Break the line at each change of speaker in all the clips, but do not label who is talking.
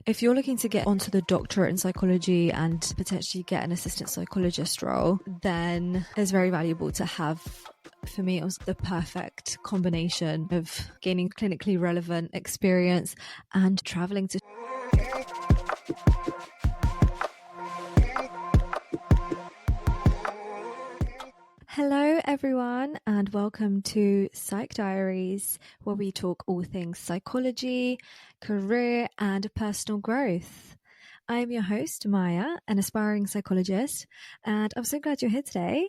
If you're looking to get onto the doctorate in psychology and potentially get an assistant psychologist role, then it's very valuable to have. For me, it was the perfect combination of gaining clinically relevant experience and traveling to. Hello everyone and welcome to Psych Diaries, where we talk all things psychology, career and personal growth. I am your host, Maya, an aspiring psychologist, and I'm so glad you're here today.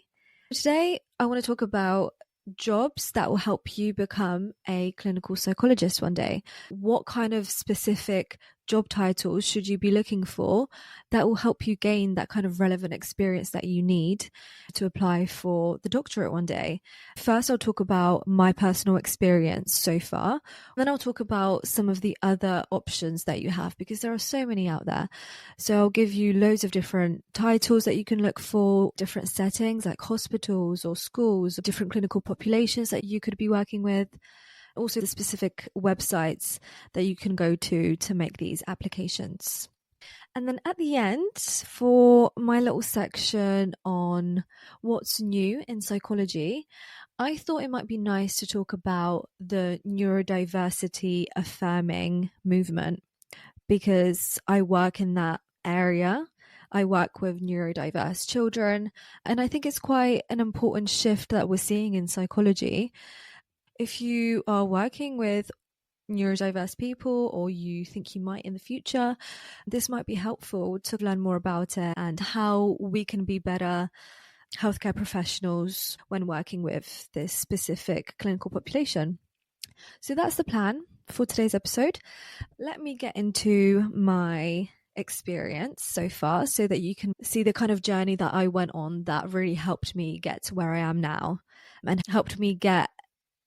Today, I want to talk about jobs that will help you become a clinical psychologist one day. What kind of specific job titles should you be looking for that will help you gain that kind of relevant experience that you need to apply for the doctorate one day? First, I'll talk about my personal experience so far. Then I'll talk about some of the other options that you have, because there are so many out there. So I'll give you loads of different titles that you can look for, different settings like hospitals or schools, different clinical populations that you could be working with. Also the specific websites that you can go to make these applications. And then at the end, for my little section on what's new in psychology, I thought it might be nice to talk about the neurodiversity-affirming movement, because I work in that area. I work with neurodiverse children, and I think it's quite an important shift that we're seeing in psychology. If you are working with neurodiverse people, or you think you might in the future, this might be helpful to learn more about it and how we can be better healthcare professionals when working with this specific clinical population. So that's the plan for today's episode. Let me get into my experience so far so that you can see the kind of journey that I went on that really helped me get to where I am now and helped me get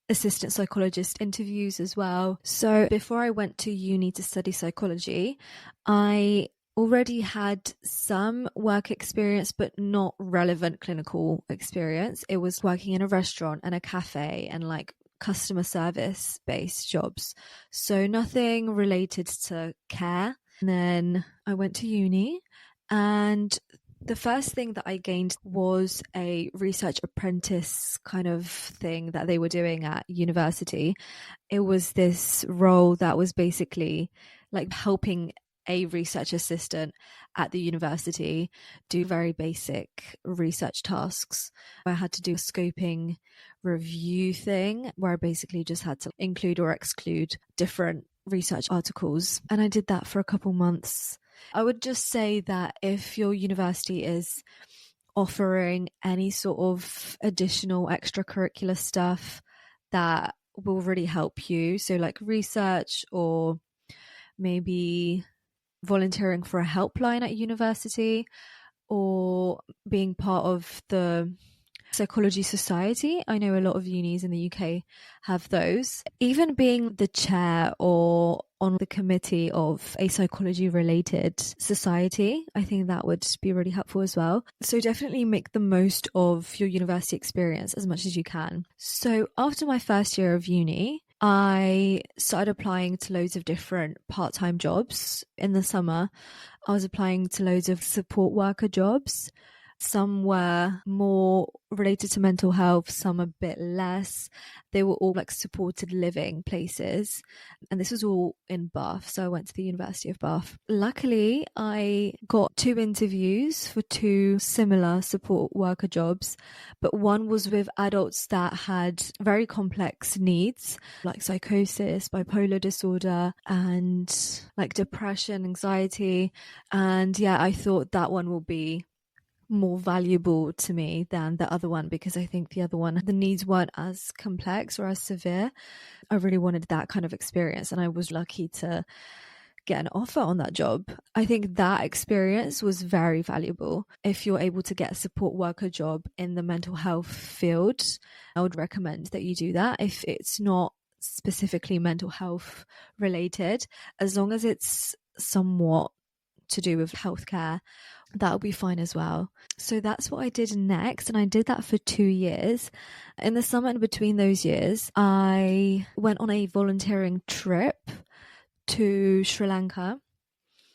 assistant psychologist interviews as well. So before I went to uni to study psychology, I already had some work experience, but not relevant clinical experience. It was working in a restaurant and a cafe and like customer service based jobs. So nothing related to care. And then I went to uni, and the first thing that I gained was a research apprentice kind of thing that they were doing at university. It was this role that was basically like helping a research assistant at the university do very basic research tasks. I had to do a scoping review thing where I basically just had to include or exclude different research articles. And I did that for a couple months. I would just say that if your university is offering any sort of additional extracurricular stuff that will really help you, so like research or maybe volunteering for a helpline at university or being part of the psychology society. I know a lot of unis in the UK have those. Even being the chair or on the committee of a psychology related society, I think that would be really helpful as well. So definitely make the most of your university experience as much as you can. So after my first year of uni, I started applying to loads of different part-time jobs. In the summer, I was applying to loads of support worker jobs. Some were more related to mental health, some a bit less. They were all like supported living places. And this was all in Bath. So I went to the University of Bath. Luckily, I got 2 interviews for 2 similar support worker jobs. But one was with adults that had very complex needs, like psychosis, bipolar disorder, and like depression, anxiety. And yeah, I thought that one will be more valuable to me than the other one, because I think the other one, the needs weren't as complex or as severe. I really wanted that kind of experience, and I was lucky to get an offer on that job. I think that experience was very valuable. If you're able to get a support worker job in the mental health field, I would recommend that you do that. If it's not specifically mental health related, as long as it's somewhat to do with healthcare, that'll be fine as well. So that's what I did next, and I did that for 2 years. In the summer in between those years, I went on a volunteering trip to Sri Lanka,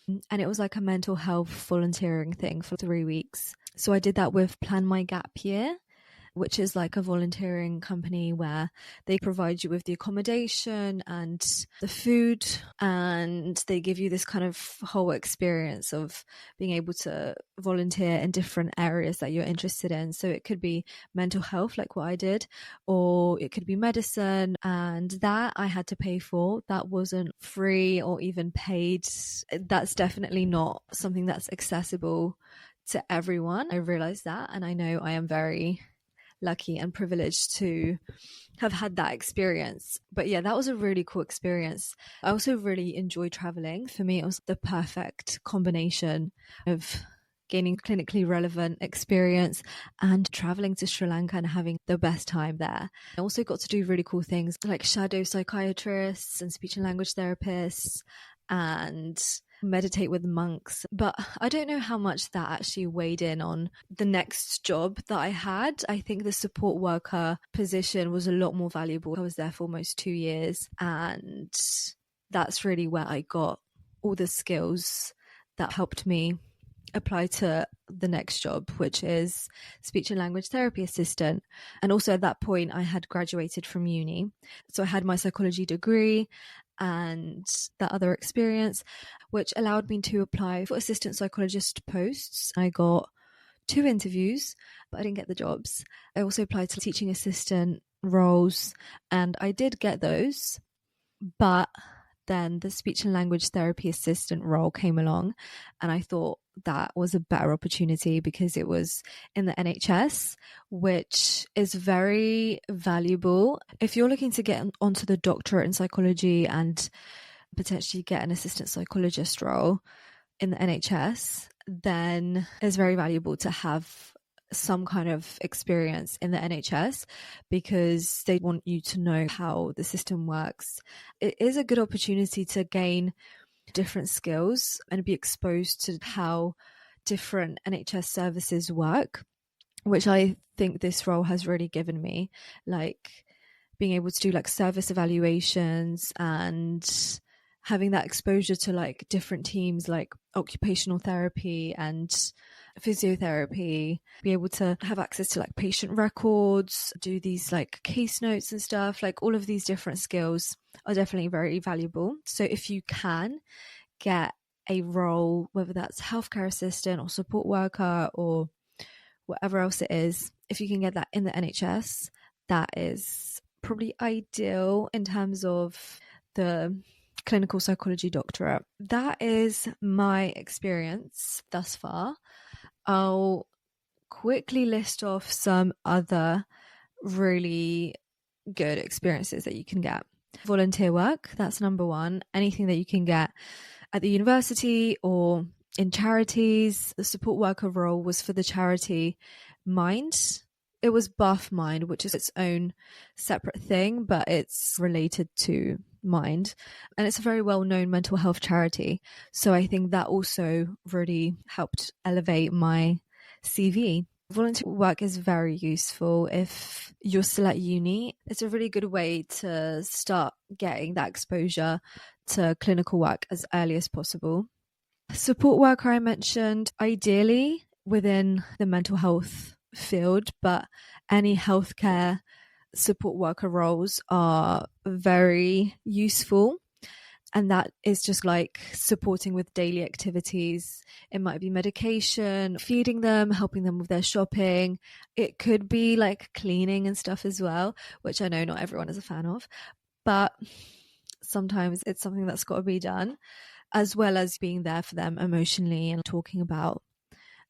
And it was like a mental health volunteering thing for 3 weeks. So I did that with Plan My Gap Year, which is like a volunteering company where they provide you with the accommodation and the food, and they give you this kind of whole experience of being able to volunteer in different areas that you're interested in. So it could be mental health, like what I did, or it could be medicine, and that I had to pay for. That wasn't free or even paid. That's definitely not something that's accessible to everyone. I realized that, and I know I am very lucky and privileged to have had that experience. But yeah, that was a really cool experience. I also really enjoy traveling. For me, it was the perfect combination of gaining clinically relevant experience and traveling to Sri Lanka and having the best time there. I also got to do really cool things like shadow psychiatrists and speech and language therapists and meditate with monks. But I don't know how much that actually weighed in on the next job that I had. I think the support worker position was a lot more valuable. I was there for almost 2 years, and that's really where I got all the skills that helped me apply to the next job, which is speech and language therapy assistant. And also at that point I had graduated from uni, so I had my psychology degree and that other experience, which allowed me to apply for assistant psychologist posts. I got 2 interviews, but I didn't get the jobs. I also applied to teaching assistant roles, and I did get those, but then the speech and language therapy assistant role came along, and I thought that was a better opportunity because it was in the NHS, which is very valuable. If you're looking to get onto the doctorate in psychology and potentially get an assistant psychologist role in the NHS, then it's very valuable to have some kind of experience in the NHS because they want you to know how the system works. It is a good opportunity to gain different skills and be exposed to how different NHS services work, which I think this role has really given me, like being able to do like service evaluations and having that exposure to like different teams like occupational therapy and physiotherapy, be able to have access to like patient records, do these like case notes and stuff. Like all of these different skills are definitely very valuable. So if you can get a role, whether that's healthcare assistant or support worker or whatever else it is, if you can get that in the NHS, that is probably ideal in terms of the clinical psychology doctorate. That is my experience thus far. I'll quickly list off some other really good experiences that you can get. Volunteer work, that's number one. Anything that you can get at the university or in charities. The support worker role was for the charity Mind. It was Buff Mind, which is its own separate thing, but it's related to Mind. And it's a very well-known mental health charity. So I think that also really helped elevate my CV. Volunteer work is very useful if you're still at uni. It's a really good way to start getting that exposure to clinical work as early as possible. Support worker, I mentioned, ideally within the mental health field, but any healthcare support worker roles are very useful. And that is just like supporting with daily activities. It might be medication, feeding them, helping them with their shopping. It could be like cleaning and stuff as well, which I know not everyone is a fan of, but sometimes it's something that's got to be done, as well as being there for them emotionally and talking about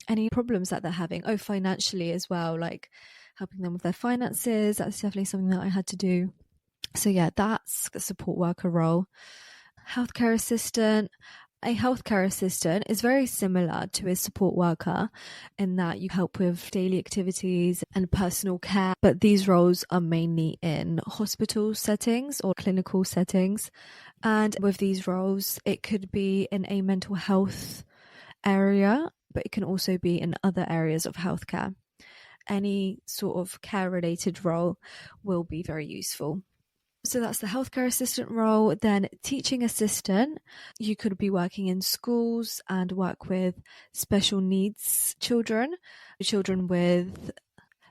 any problems that they're having. Oh, financially as well, like helping them with their finances. That's definitely something that I had to do. So yeah, that's the support worker role. Healthcare assistant. A healthcare assistant is very similar to a support worker in that you help with daily activities and personal care, but these roles are mainly in hospital settings or clinical settings. And with these roles, it could be in a mental health area, but it can also be in other areas of healthcare. Any sort of care related role will be very useful. So that's the healthcare assistant role. Then teaching assistant, you could be working in schools and work with special needs children, children with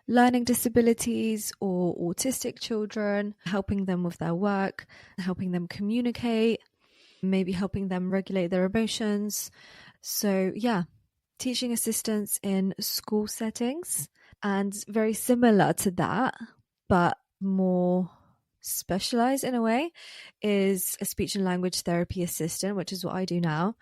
learning disabilities or autistic children, helping them with their work, helping them communicate, maybe helping them regulate their emotions. So yeah, teaching assistants in school settings. And very similar to that, but more specialized in a way, is a speech and language therapy assistant, which is what I do now.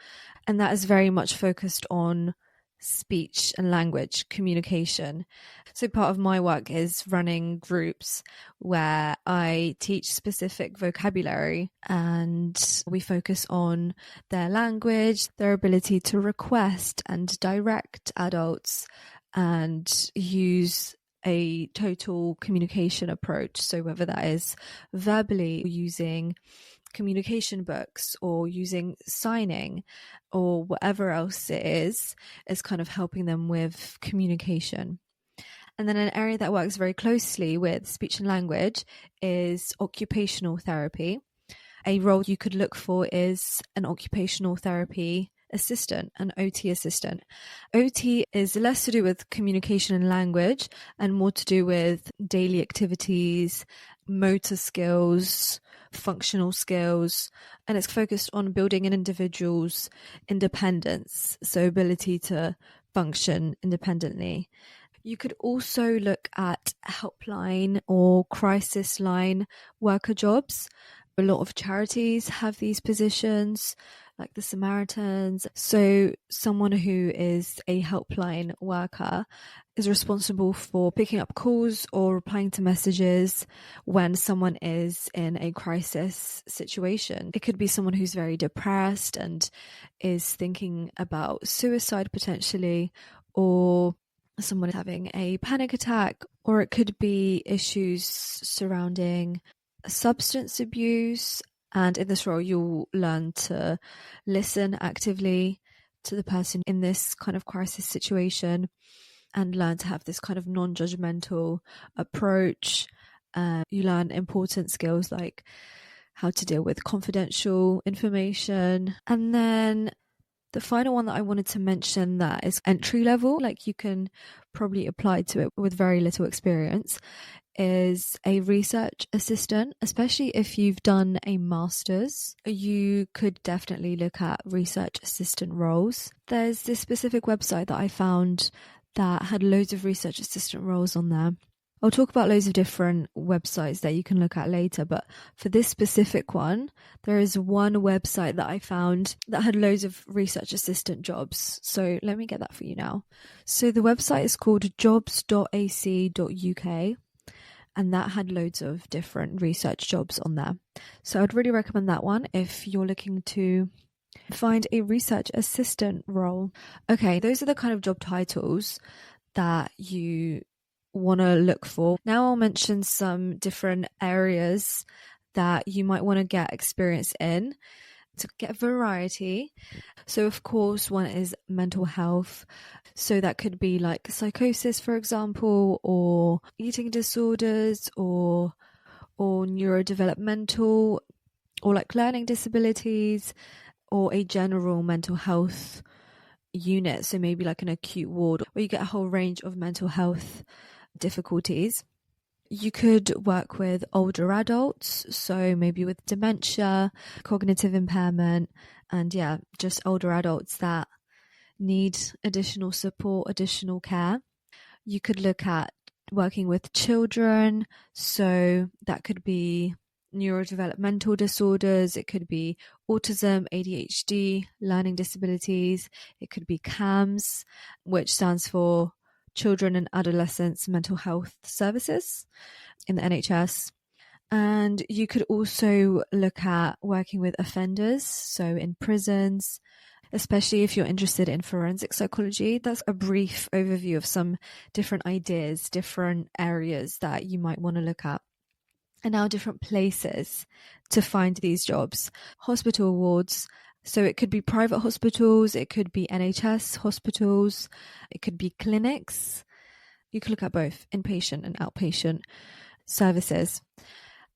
And that is very much focused on speech and language communication. So part of my work is running groups where I teach specific vocabulary, and we focus on their language, their ability to request and direct adults, and use a total communication approach. So whether that is verbally, using communication books or using signing or whatever else it is kind of helping them with communication. And then an area that works very closely with speech and language is occupational therapy. A role you could look for is an occupational therapy assistant, an OT assistant. OT is less to do with communication and language and more to do with daily activities, motor skills, functional skills, and it's focused on building an individual's independence, so ability to function independently. You could also look at helpline or crisis line worker jobs. A lot of charities have these positions, like the Samaritans. So someone who is a helpline worker is responsible for picking up calls or replying to messages when someone is in a crisis situation. It could be someone who's very depressed and is thinking about suicide potentially, or someone having a panic attack, or it could be issues surrounding substance abuse. And in this role, you'll learn to listen actively to the person in this kind of crisis situation and learn to have this kind of non-judgmental approach. You learn important skills like how to deal with confidential information. And then the final one that I wanted to mention that is entry level, like you can probably apply to it with very little experience, is a research assistant. Especially if you've done a master's, you could definitely look at research assistant roles. There's this specific website that I found that had loads of research assistant roles on there. I'll talk about loads of different websites that you can look at later, but for this specific one, there is one website that I found that had loads of research assistant jobs. So let me get that for you now. So the website is called jobs.ac.uk, and that had loads of different research jobs on there. So I'd really recommend that one if you're looking to find a research assistant role. Okay, those are the kind of job titles that you want to look for. Now I'll mention some different areas that you might want to get experience in to get variety. So of course, one is mental health. So that could be like psychosis, for example, or eating disorders, or neurodevelopmental, or like learning disabilities, or a general mental health unit. So maybe like an acute ward where you get a whole range of mental health difficulties. You could work with older adults, so maybe with dementia, cognitive impairment, and yeah, just older adults that need additional support, additional care. You could look at working with children, so that could be neurodevelopmental disorders, it could be autism, ADHD, learning disabilities, it could be CAMS, which stands for Children and Adolescents Mental Health Services in the NHS. And you could also look at working with offenders, so in prisons, especially if you're interested in forensic psychology. That's a brief overview of some different ideas, different areas that you might want to look at. And now different places to find these jobs. Hospital wards. So it could be private hospitals, it could be NHS hospitals, it could be clinics. You could look at both inpatient and outpatient services.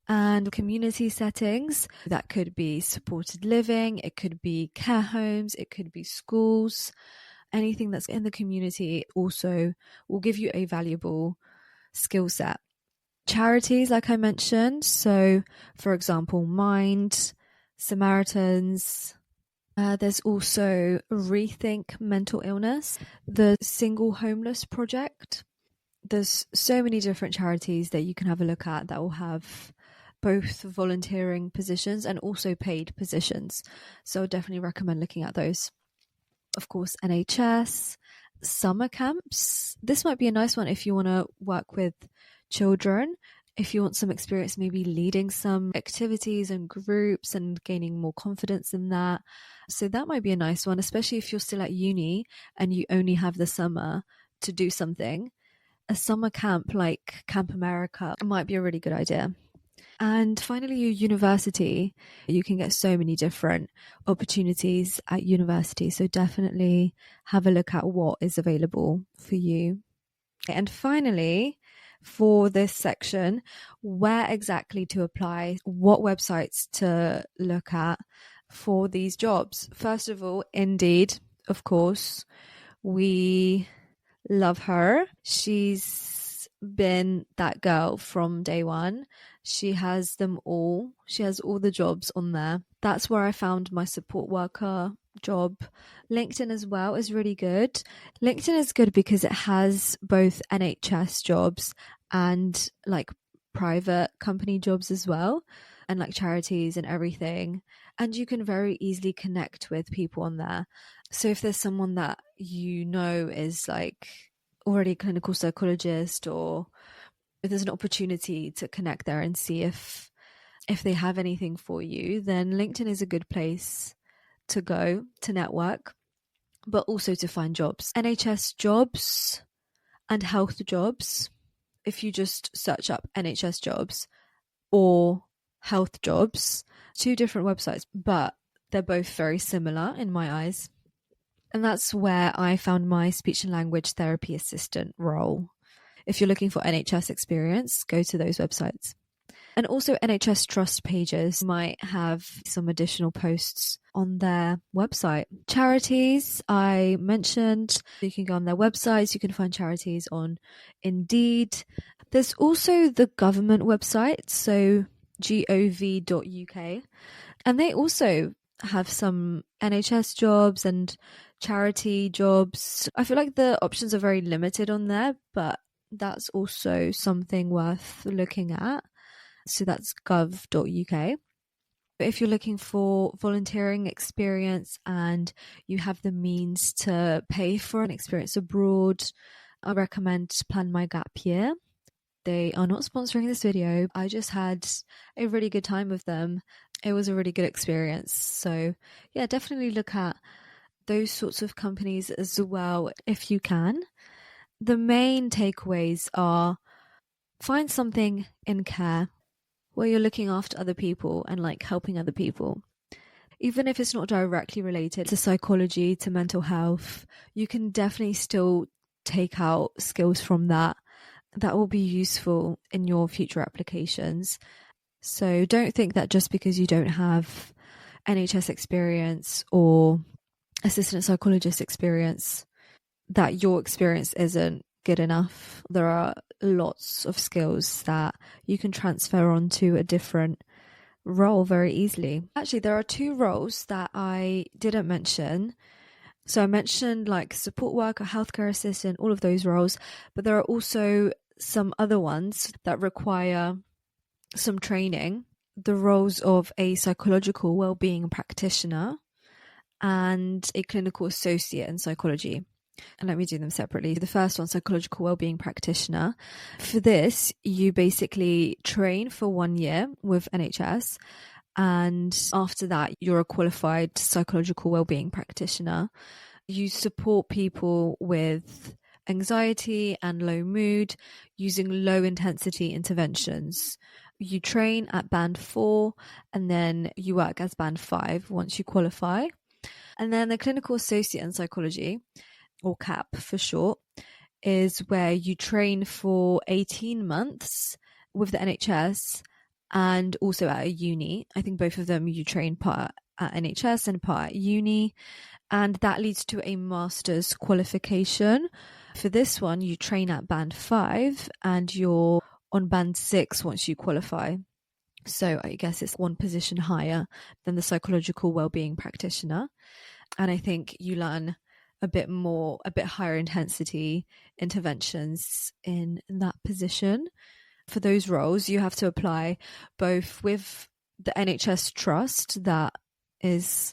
And community settings, that could be supported living, it could be care homes, it could be schools. Anything that's in the community also will give you a valuable skill set. Charities, like I mentioned, so for example, Mind, Samaritans. There's also Rethink Mental Illness, the Single Homeless Project. There's so many different charities that you can have a look at that will have both volunteering positions and also paid positions. So I definitely recommend looking at those. Of course, NHS, summer camps. This might be a nice one if you want to work with children, if you want some experience maybe leading some activities and groups and gaining more confidence in that. So that might be a nice one, especially if you're still at uni and you only have the summer to do something. A summer camp like Camp America might be a really good idea. And finally, your university. You can get so many different opportunities at university. So definitely have a look at what is available for you. And finally, for this section, where exactly to apply, what websites to look at for these jobs. First of all, Indeed, of course. We love her. She's been that girl from day one. She has them all. She has all the jobs on there. That's where I found my support worker job. LinkedIn as well is really good. LinkedIn is good because it has both NHS jobs and like private company jobs as well, and like charities and everything. And you can very easily connect with people on there. So if there's someone that you know is like already a clinical psychologist, or if there's an opportunity to connect there and see if they have anything for you, then LinkedIn is a good place to go to network, but also to find jobs. NHS jobs and health jobs. If you just search up NHS jobs or health jobs, two different websites, but they're both very similar in my eyes. And that's where I found my speech and language therapy assistant role. If you're looking for NHS experience, go to those websites. And also NHS trust pages might have some additional posts on their website. Charities, I mentioned, you can go on their websites, you can find charities on Indeed. There's also the government website, so gov.uk, and they also have some NHS jobs and charity jobs. I feel like the options are very limited on there, but that's also something worth looking at. So that's gov.uk. If you're looking for volunteering experience and you have the means to pay for an experience abroad, I recommend Plan My Gap Year. They are not sponsoring this video. I just had a really good time with them. It was a really good experience. So yeah, definitely look at those sorts of companies as well if you can. The main takeaways are: find something in care where you're looking after other people and like helping other people. Even if it's not directly related to psychology, to mental health, you can definitely still take out skills from that will be useful in your future applications. So don't think that just because you don't have NHS experience or assistant psychologist experience that your experience isn't good enough. There are lots of skills that you can transfer onto a different role very easily. Actually, there are two roles that I didn't mention. So I mentioned like support worker, healthcare assistant, all of those roles, but there are also some other ones that require some training. The roles of a psychological well-being practitioner and a clinical associate in psychology. And let me do them separately. The first one, psychological wellbeing practitioner. For this, you basically train for 1 year with NHS. And after that, you're a qualified psychological wellbeing practitioner. You support people with anxiety and low mood using low intensity interventions. You train at band 4 and then you work as band 5 once you qualify. And then the clinical associate in psychology, or CAP for short, is where you train for 18 months with the NHS and also at a uni. I think both of them you train part at NHS and part at uni, and that leads to a master's qualification. For this one, you train at band 5 and you're on band 6 once you qualify. So I guess it's one position higher than the psychological wellbeing practitioner. And I think you learn a bit higher intensity interventions in that position. For those roles, you have to apply both with the NHS trust that is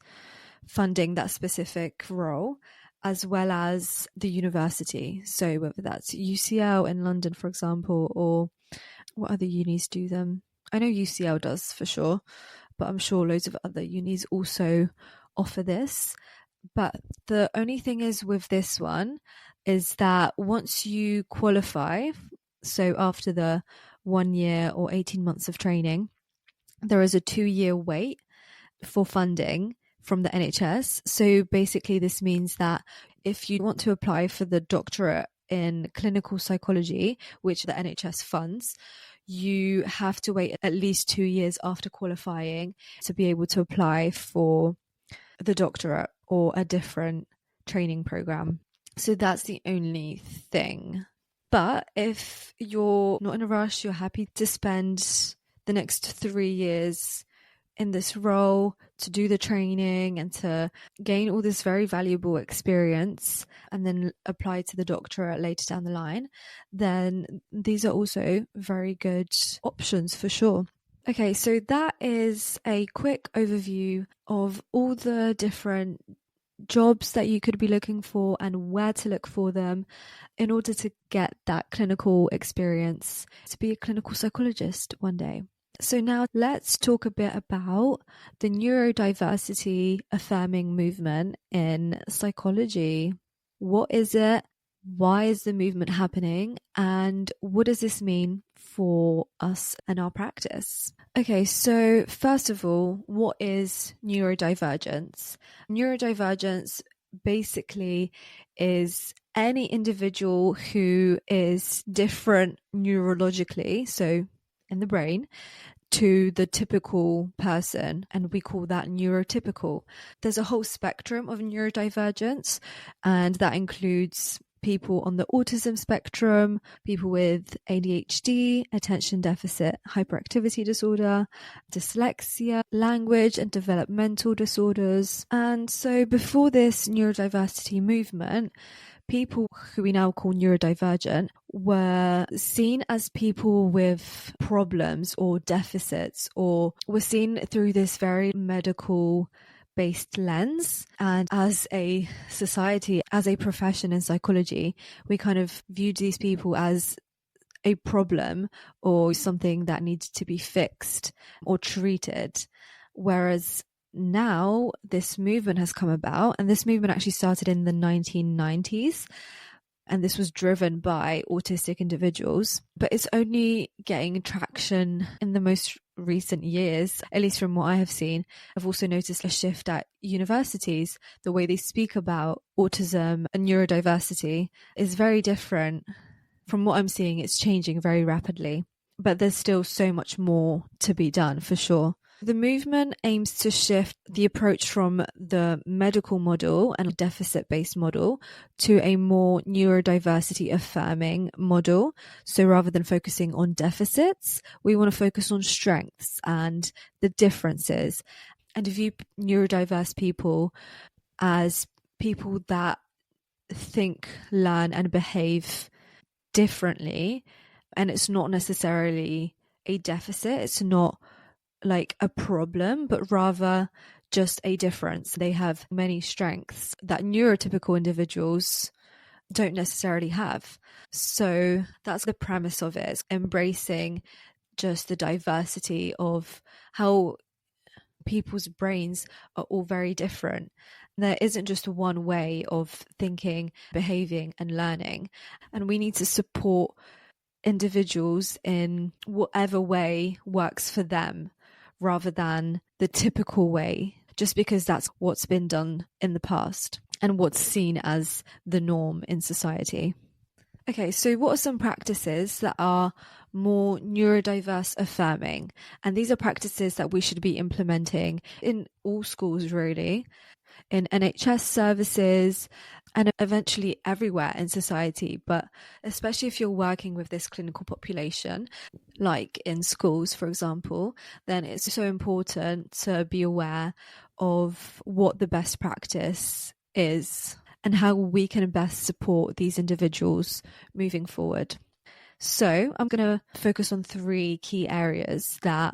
funding that specific role, as well as the university. So whether that's UCL in London, for example, or what other unis do them? I know UCL does for sure, but I'm sure loads of other unis also offer this. But the only thing is with this one is that once you qualify, so after the 1 year or 18 months of training, there is a 2-year wait for funding from the NHS. So basically this means that if you want to apply for the doctorate in clinical psychology, which the NHS funds, you have to wait at least 2 years after qualifying to be able to apply for the doctorate or a different training program. So that's the only thing. But if you're not in a rush, you're happy to spend the next 3 years in this role to do the training and to gain all this very valuable experience and then apply to the doctorate later down the line, then these are also very good options for sure. Okay, so that is a quick overview of all the different jobs that you could be looking for and where to look for them in order to get that clinical experience to be a clinical psychologist one day. So now let's talk a bit about the neurodiversity-affirming movement in psychology. What is it? Why is the movement happening? And what does this mean for us and our practice? Okay, so first of all, what is neurodivergence? Neurodivergence basically is any individual who is different neurologically, so in the brain, to the typical person, and we call that neurotypical. There's a whole spectrum of neurodivergence, and that includes people on the autism spectrum, people with ADHD, attention deficit hyperactivity disorder, dyslexia, language and developmental disorders. And so before this neurodiversity movement, people who we now call neurodivergent were seen as people with problems or deficits, or were seen through this very medical based lens. And as a society, as a profession in psychology, we kind of viewed these people as a problem or something that needs to be fixed or treated. Whereas now this movement has come about, and this movement actually started in the 1990s, and this was driven by autistic individuals, but it's only getting traction in the most recent years, at least from what I have seen. I've also noticed a shift at universities. The way they speak about autism and neurodiversity is very different. From what I'm seeing, it's changing very rapidly, but there's still so much more to be done for sure. The movement aims to shift the approach from the medical model and deficit-based model to a more neurodiversity-affirming model. So rather than focusing on deficits, we want to focus on strengths and the differences, and view neurodiverse people as people that think, learn, and behave differently. And it's not necessarily a deficit. It's not like a problem, but rather just a difference. They have many strengths that neurotypical individuals don't necessarily have. So that's the premise of it. It's embracing just the diversity of how people's brains are all very different. There isn't just one way of thinking, behaving, and learning. And we need to support individuals in whatever way works for them, rather than the typical way, just because that's what's been done in the past and what's seen as the norm in society. Okay, so what are some practices that are more neurodiverse affirming? And these are practices that we should be implementing in all schools, really, in NHS services, and eventually everywhere in society. But especially if you're working with this clinical population, like in schools, for example, then it's so important to be aware of what the best practice is and how we can best support these individuals moving forward. So I'm going to focus on three key areas that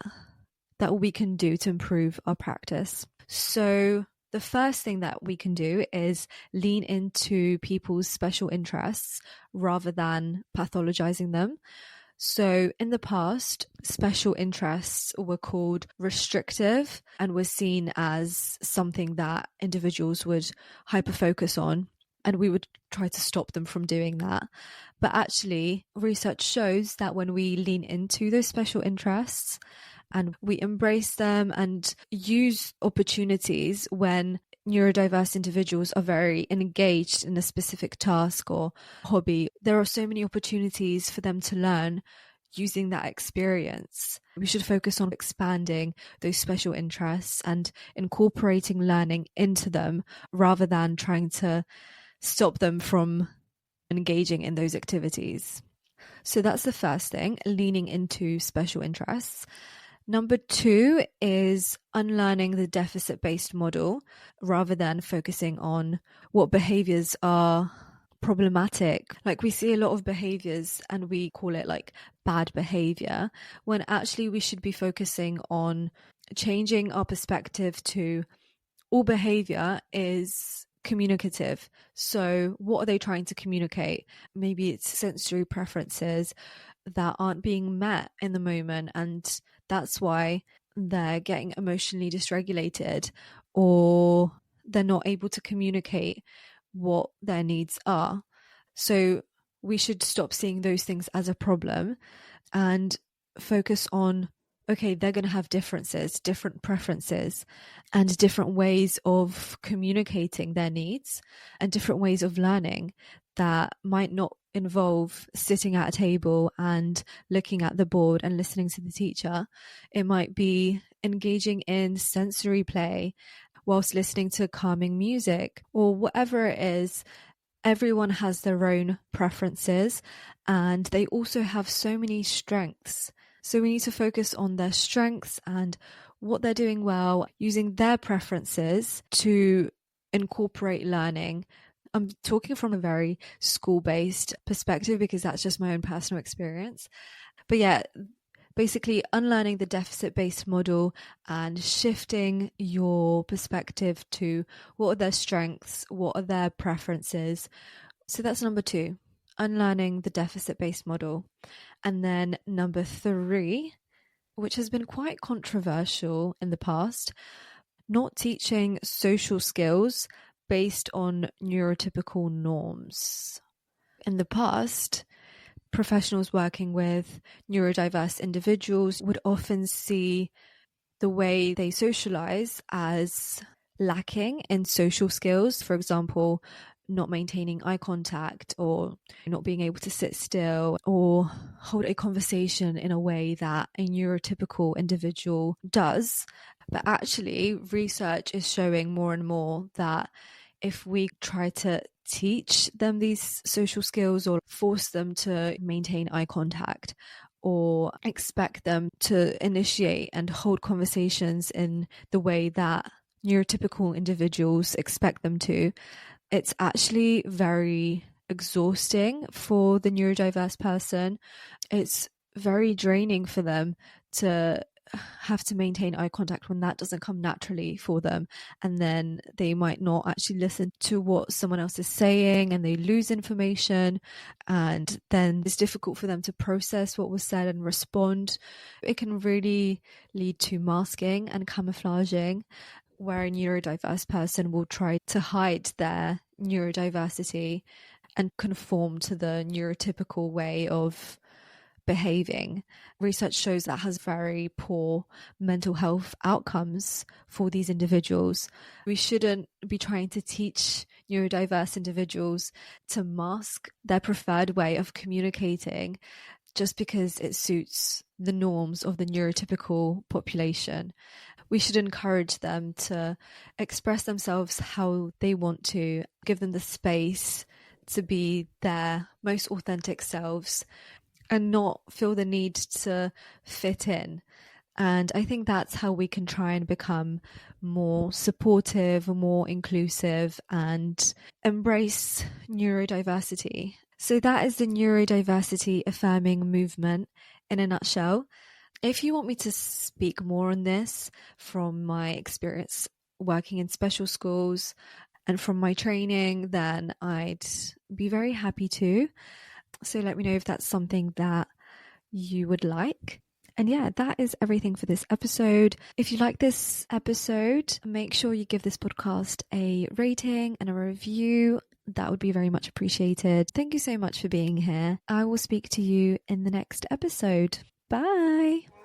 we can do to improve our practice. So the first thing that we can do is lean into people's special interests rather than pathologizing them. So in the past, special interests were called restrictive and were seen as something that individuals would hyper-focus on, and we would try to stop them from doing that. But actually, research shows that when we lean into those special interests and we embrace them and use opportunities when neurodiverse individuals are very engaged in a specific task or hobby, there are so many opportunities for them to learn using that experience. We should focus on expanding those special interests and incorporating learning into them rather than trying to stop them from engaging in those activities. So that's the first thing, leaning into special interests. Number 2 is unlearning the deficit-based model rather than focusing on what behaviors are problematic. Like, we see a lot of behaviors and we call it like bad behavior, when actually we should be focusing on changing our perspective to all behavior is communicative. So what are they trying to communicate? Maybe it's sensory preferences that aren't being met in the moment, and that's why they're getting emotionally dysregulated, or they're not able to communicate what their needs are. So we should stop seeing those things as a problem and focus on, okay, they're going to have differences, different preferences, and different ways of communicating their needs and different ways of learning that might not involve sitting at a table and looking at the board and listening to the teacher. It might be engaging in sensory play whilst listening to calming music or whatever it is. Everyone has their own preferences and they also have so many strengths. So we need to focus on their strengths and what they're doing well, using their preferences to incorporate learning. I'm talking from a very school-based perspective because that's just my own personal experience. But yeah, basically unlearning the deficit-based model and shifting your perspective to what are their strengths, what are their preferences. So that's number 2, unlearning the deficit-based model. And then number 3, which has been quite controversial in the past, not teaching social skills based on neurotypical norms. In the past, professionals working with neurodiverse individuals would often see the way they socialize as lacking in social skills. For example, not maintaining eye contact or not being able to sit still or hold a conversation in a way that a neurotypical individual does. But actually, research is showing more and more that if we try to teach them these social skills or force them to maintain eye contact or expect them to initiate and hold conversations in the way that neurotypical individuals expect them to, it's actually very exhausting for the neurodiverse person. It's very draining for them to have to maintain eye contact when that doesn't come naturally for them, and then they might not actually listen to what someone else is saying and they lose information, and then it's difficult for them to process what was said and respond. It can really lead to masking and camouflaging, where a neurodiverse person will try to hide their neurodiversity and conform to the neurotypical way of behaving. Research shows that has very poor mental health outcomes for these individuals. We shouldn't be trying to teach neurodiverse individuals to mask their preferred way of communicating just because it suits the norms of the neurotypical population. We should encourage them to express themselves how they want to, give them the space to be their most authentic selves and not feel the need to fit in. And I think that's how we can try and become more supportive, more inclusive, and embrace neurodiversity. So that is the neurodiversity-affirming movement in a nutshell. If you want me to speak more on this from my experience working in special schools and from my training, then I'd be very happy to. So let me know if that's something that you would like. And yeah, that is everything for this episode. If you like this episode, make sure you give this podcast a rating and a review. That would be very much appreciated. Thank you so much for being here. I will speak to you in the next episode. Bye.